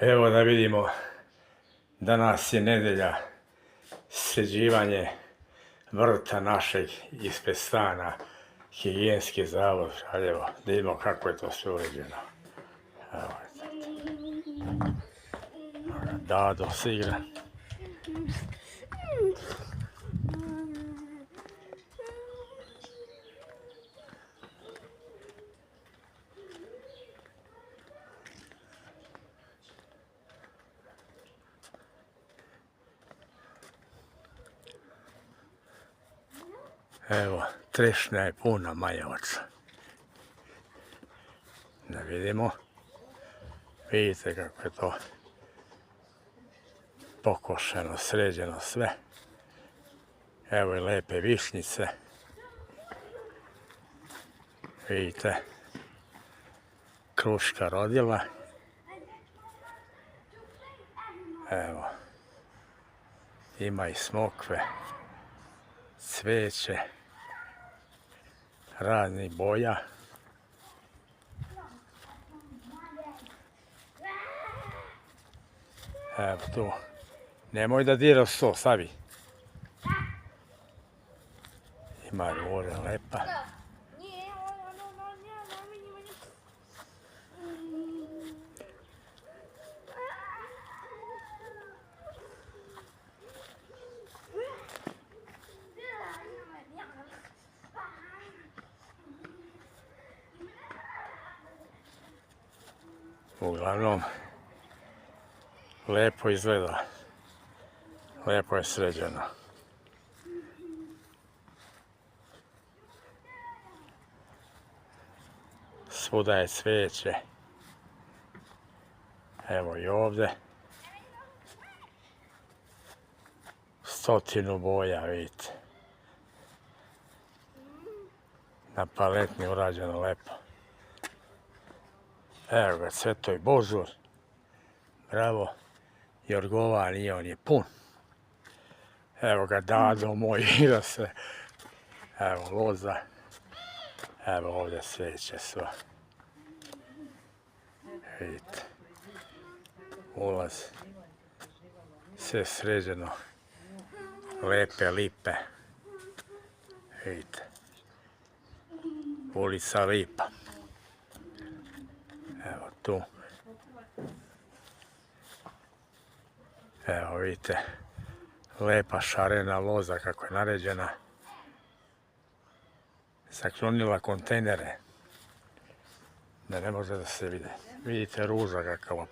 Evo da vidimo, danas je nedelja, sređivanje vrta našeg ispred stana, higijenski zavod, ali evo, da vidimo kako je to sve uređeno. Evo, Dado se igra. Evo, trešnja je puna majavaca. Da vidimo. Vidite kako je to pokošeno, sređeno sve. Evo i lepe višnjice. Vidite, kruška rodila. Evo, ima i smokve, cveće, raznih boja. Evo tu, nemoj da diraš sto, stavi. Ima ruža lepa. Uglavnom, lepo izgleda, lepo je sređeno. Svuda je cveće. Evo i ovdje. 100 boja, vidite. Na paletni urađeno lepo. Evo ga, Svetoj Božur. Bravo. Jorgovan i on je pun. Evo ga Dado moj, igra se. Evo loza. Evo ovdje sveće sva. Vidite. Ulaz. Sve sređeno. Lepe lipe. Vidite. Ulica Lipa. Evo tu. Evo vidite. Lepa šarena loza kako je naređena. Zaklonila kontejnere. Da ne može da se vide. Vidite ruža kakava